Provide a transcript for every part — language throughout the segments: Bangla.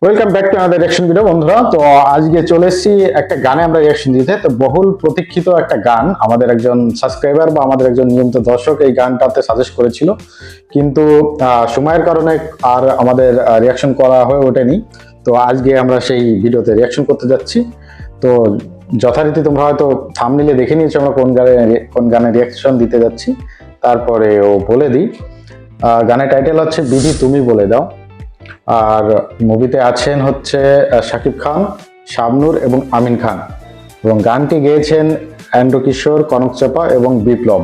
Welcome back to another reaction video বন্ধুরা। তো আজকে চলে এসেছি একটা গানে আমরা রিঅ্যাকশন দিতে। তো বহুল প্রতীক্ষিত একটা গান, আমাদের একজন সাবস্ক্রাইবার বা আমাদের একজন নিয়মিত দর্শক এই গানটাতে সাজেস্ট করেছিল, কিন্তু সময়ের কারণে আর আমাদের রিঅ্যাকশন করা হয়ে ওঠেনি। তো আজকে আমরা সেই ভিডিওতে রিঅ্যাকশন করতে যাচ্ছি। তো যথারীতি তোমরা হয়তো থাম্বনেইলে দেখে নিয়েছো আমরা কোন গানে রিঅ্যাকশন দিতে যাচ্ছি। তারপরে ও বলে দিই, গানের টাইটেল হচ্ছে বিধি তুমি বলে দাও। আর মুভিতে আছেন হচ্ছে শাকিব খান, শাবনূর এবং আমিন খান, এবং গানটি গেয়েছেন এন্ড্রু কিশোর, কনক চাপা এবং বিপ্লব।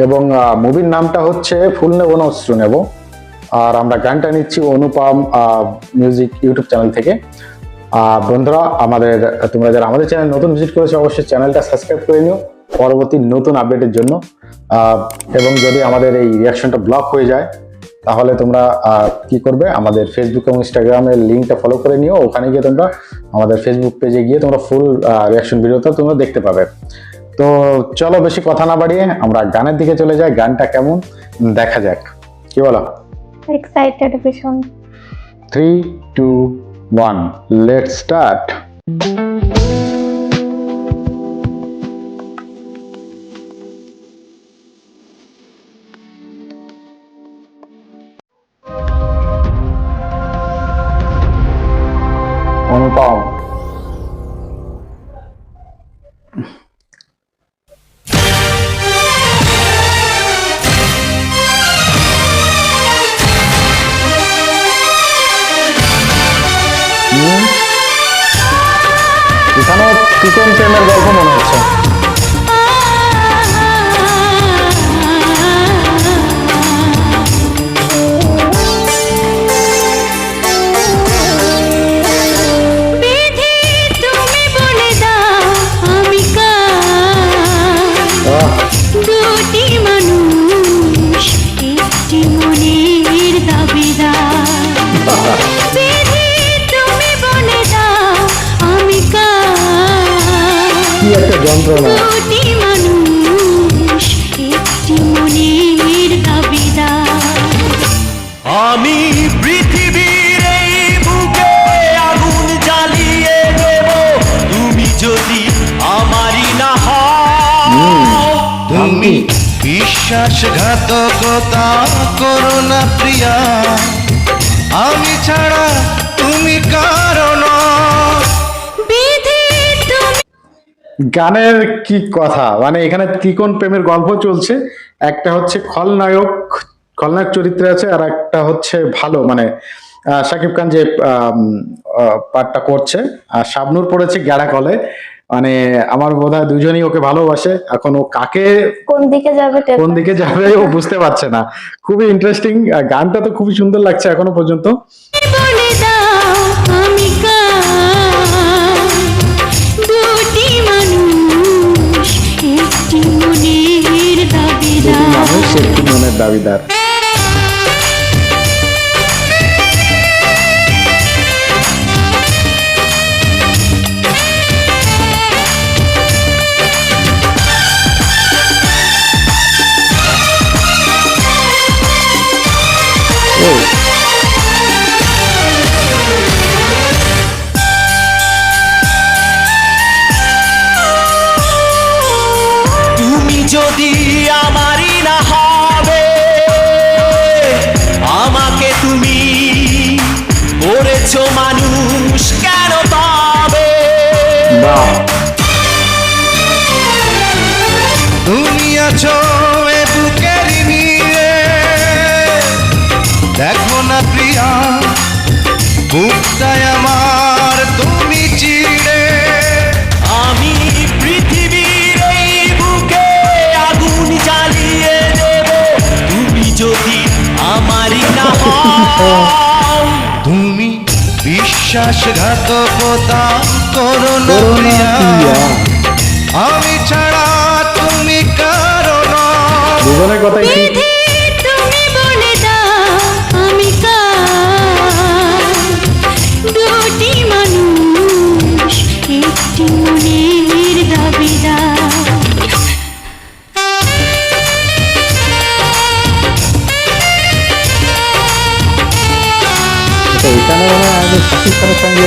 এবং মুভির নামটা হচ্ছে ফুল নেব না অশ্রু নেব। আর আমরা গানটা নিচ্ছি অনুপম মিউজিক ইউটিউব চ্যানেল থেকে। বন্ধুরা, তোমরা যারা আমাদের চ্যানেল নতুন ভিজিট করেছো অবশ্যই চ্যানেলটা সাবস্ক্রাইব করে নিও পরবর্তী নতুন আপডেটের জন্য। এবং যদি আমাদের এই রিঅ্যাকশনটা ব্লক হয়ে যায় তাহলে তোমরা কি করবে, আমাদের ফেসবুক এবং ইনস্টাগ্রামের লিঙ্কটা ফলো করে নিও। ওখানে গিয়ে তোমরা আমাদের ফেসবুক পেজে গিয়ে তোমরা ফুল রিঅ্যাকশন ভিডিওটা তোমরা দেখতে পাবে। তো চলো বেশি কথা না বাড়িয়ে আমরা গানের দিকে চলে যাই, গানটা কেমন দেখা যাক, কি বলো? এক্সাইটেড ভীষণ। 3, 2, 1, লেটস স্টার্ট। অনুপম, এখানেও চিকন প্রেমের গল্প মনে হচ্ছে। কি একটা যন্ত্রণা। আমি পৃথিবীর এই বুকে আগুন জ্বালিয়ে দেব তুমি যদি আমারই না হও। তুমি বিশ্বাসঘাতকতা করো না প্রিয়া, আমি ছাড়া তুমি কারণ। গানের কি কথা, মানে এখানে ত্রিকোণ প্রেমের গল্প চলছে। একটা হচ্ছে খলনায়ক চরিত্রে আছে, আর একটা হচ্ছে ভালো, মানে শাকিব খান যে পার্টটা করছে, আর শাবনূর পড়েছে গ্যাড়া কলে। মানে আমার বোধহয় দুজনই ওকে ভালোবাসে। এখন ও কাকে কোন দিকে যাবে ও বুঝতে পারছে না। খুবই ইন্টারেস্টিং গানটা, তো খুবই সুন্দর লাগছে এখনো পর্যন্ত। মানুষ একটি মনের দাবিদার। তুমি যদি আমারই না হবে, আমাকে তুমি করেছো মানুষ কেন পাবে। তুমি আছো এ বুকের নিয়ে, দেখো না প্রিয়া বুকটায় আমার তুমি চিড়ে। আমি পৃথিবীর এই বুকে আগুন জ্বালিয়ে দেব তুমি যদি আমারই না হও। তুমি বিশ্বাসঘাতকতা করো না প্রিয়া, আমি ছাড়া তুমি কারণ। দুজনের কথাই ঠিক। এখানে মনে হয় আগে শাকিব খানের সঙ্গে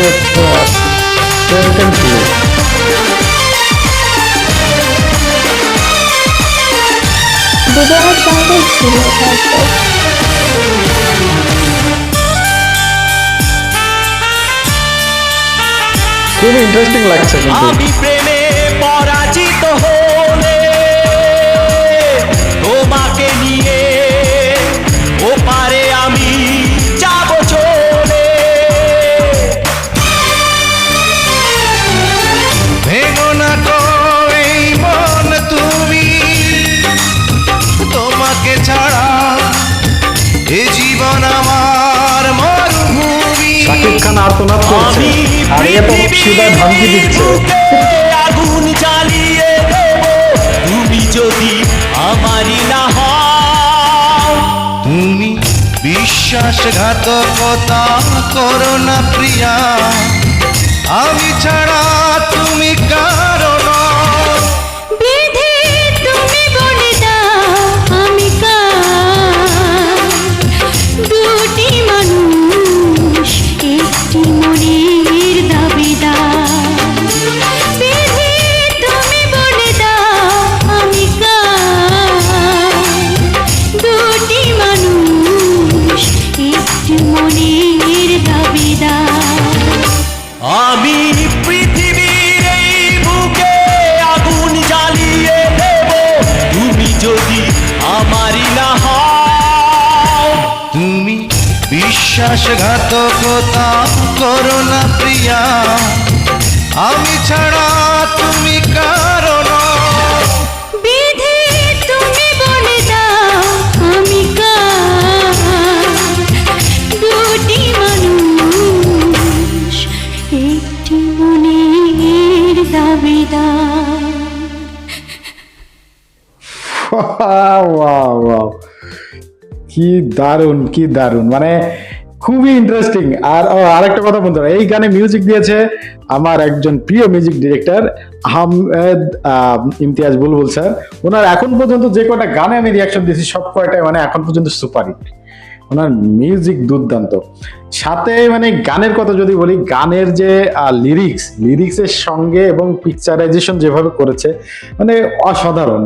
প্রেম ছিল। দুজনের সঙ্গে ছিল হয়তো। খুব ইন্টারেস্টিং লাগছে কিন্তু। আমি প্রেমে পরাজিত হলে তোমাকে নিয়ে ওপারে আমি যাব চলে। ভেঙো না তো এই মন তুমি, তোমাকে ছাড়া এ জীবন আমার মরুভূমি। শাকিব খান আর্তনাদ করছে আর এ তো সিধা ধমকি দিচ্ছে। আগুন জ্বালিয়ে দেব তুমি যদি আমারই না হও। তুমি বিশ্বাসঘাতকতা করো না প্রিয়া, আমি ছাড়া তুমি কারো নও। বিধি তুমি বলে দাও আমি কার, দুটি মানুষ একটি মনের দাবিদার। বিধি তুমি বলে দাও আমি কার, দুটি মানুষ একটি মনের দাবিদার। আমি পৃথিবীর এই বুকে আগুন জ্বালিয়ে দেব তুমি যদি আমারই না হও। তুমি বিশ্বাসঘাতকতা করো না প্রিয়া, আমি ছাড়া তুমি কারো নও। বিধি তুমি বলে দাও আমি কার, দুটি মানুষ একটি মনের দাবিদার। ওয়াও ওয়াও, কি দারুণ কি দারুণ, মানে খুবই ইন্টারেস্টিং। আর আরেকটা কথা বন্ধুরা, এই গানে মিউজিক দিয়েছে আমার একজন প্রিয় মিউজিক ডিরেক্টর আহমেদ ইমতিয়াজ বুলবুল স্যার। ওনার এখন পর্যন্ত যে কয়টা গানে আমি রিয়াকশন দিয়েছি সব কয়টাই মানে এখন পর্যন্ত সুপারহিট। ওনার মিউজিক দুর্দান্ত। সাথে মানে গানের কথা যদি বলি, গানের যে লিরিক্সের সঙ্গে এবং পিকচারাইজেশন যেভাবে করেছে মানে অসাধারণ,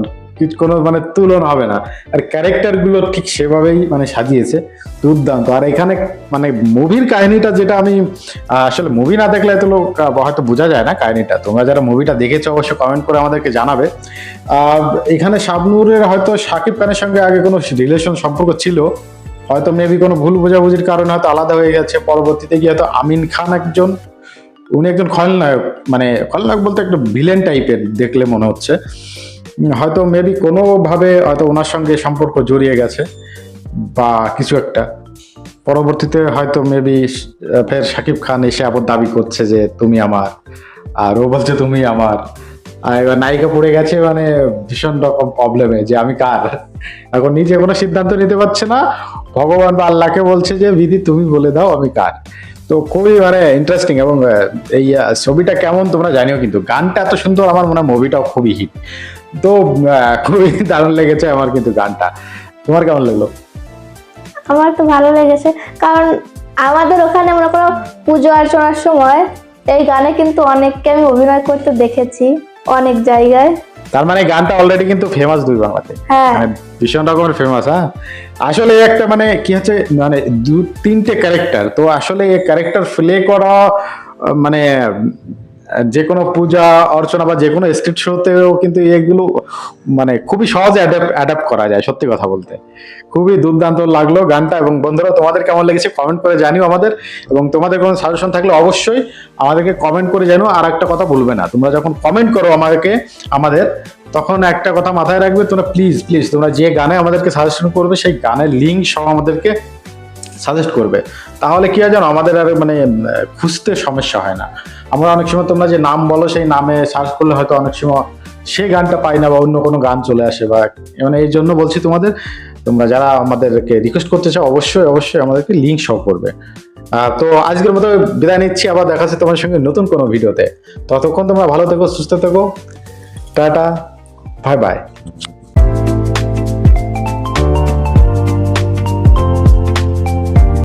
কোনো মানে তুলনা হবে না। আর ক্যারেক্টার গুলো ঠিক সেভাবেই মানে সাজিয়েছে, দুর্দান্ত। আর এখানে মানে মুভির কাহিনীটা যেটা আমি আসলে মুভি না দেখলে তো হয়তো বোঝা যায় না কাহিনীটা। তোমরা যারা মুভিটা দেখেছো অবশ্যই কমেন্ট করে আমাদেরকে জানাবে। এখানে শাবনূরের হয়তো শাকিব খানের সঙ্গে আগে কোনো রিলেশন সম্পর্ক ছিল, হয়তো মেবি কোনো ভুল বোঝাবুঝির কারণে হয়তো আলাদা হয়ে গেছে। পরবর্তীতে গিয়ে হয়তো আমিন খান উনি একজন খলনায়ক, মানে খলনায়ক বলতে একটু ভিলেন টাইপের দেখলে মনে হচ্ছে। হয়তো মেবি কোনোভাবে হয়তো ওনার সঙ্গে সম্পর্ক জড়িয়ে গেছে বা কিছু একটা। পরবর্তীতে হয়তো মেবি ফের শাকিব খান এসে আবার দাবি করছে যে তুমি আমার, আর ও বলছে তুমি আমার। আর এবার নায়িকা পড়ে গেছে মানে ভীষণ রকম প্রবলেমে যে আমি কার। এখন নিজে কোনো সিদ্ধান্ত নিতে পারছে না, ভগবান বা আল্লাহকে বলছে যে বিধি তুমি বলে দাও আমি কার। তো খুবই মানে ইন্টারেস্টিং। এবং এই ছবিটা কেমন তোমরা জানিও, কিন্তু গানটা এত সুন্দর, আমার মনে হয় মুভিটাও খুবই হিট। তো খুবই দারুণ লেগেছে আমার কিন্তু গানটা। তোমার কেমন লাগলো? আমার তো ভালো লেগেছে, কারণ আমাদের ওখানে মনে করো পুজো অর্চনার সময় এই গানে কিন্তু অনেককে আমি অভিনয় করতে দেখেছি অনেক জায়গায়। তার মানে গানটা অলরেডি কিন্তু ফেমাস দুই বাংলাতে, হ্যাঁ মানে ভীষণ রকমের ফেমাস। হ্যাঁ, আসলে একটা মানে কি হচ্ছে, মানে দু তিনটে ক্যারেক্টার, তো আসলে এই ক্যারেক্টার প্লে করা মানে যে কোনো পূজা অর্চনা বা যে কোনো স্ট্রিট শোতেও কিন্তু এগুলো মানে খুবই সহজে অ্যাডাপ্ট করা যায়। সত্যি কথা বলতে খুবই দুর্দান্ত লাগলো গানটা। এবং বন্ধুরা তোমাদের কেমন লেগেছে কমেন্ট করে জানিও আমাদের। এবং তোমাদের কোনো সাজেশন থাকলে অবশ্যই আমাদেরকে কমেন্ট করে জানিও। আর একটা কথা বলবে না, তোমরা যখন কমেন্ট করো আমাদের তখন একটা কথা মাথায় রাখবে, তোমরা প্লিজ তোমরা যে গানে আমাদেরকে সাজেশন করবে সেই গানের লিঙ্ক সহ আমাদেরকে সাজেস্ট করবে। তাহলে কি হয় জানো, আমাদের আর মানে খুঁজতে সমস্যা হয় না। আমরা অনেক সময় তোমরা যে নাম বলো সেই নামে সার্চ করলে হয়তো অনেক সময় সেই গানটা পাই না বা অন্য কোনো গান চলে আসে, বা মানে এই জন্য বলছি তোমাদের, তোমরা যারা আমাদেরকে রিকোয়েস্ট করতে চাও অবশ্যই আমাদেরকে লিঙ্ক সহ করবে। তো আজকের মতো বিদায় নিচ্ছি, আবার দেখা হচ্ছে তোমার সঙ্গে নতুন কোনো ভিডিওতে। ততক্ষণ তোমরা ভালো থেকো, সুস্থ থেকো, টাটা, বাই বাই।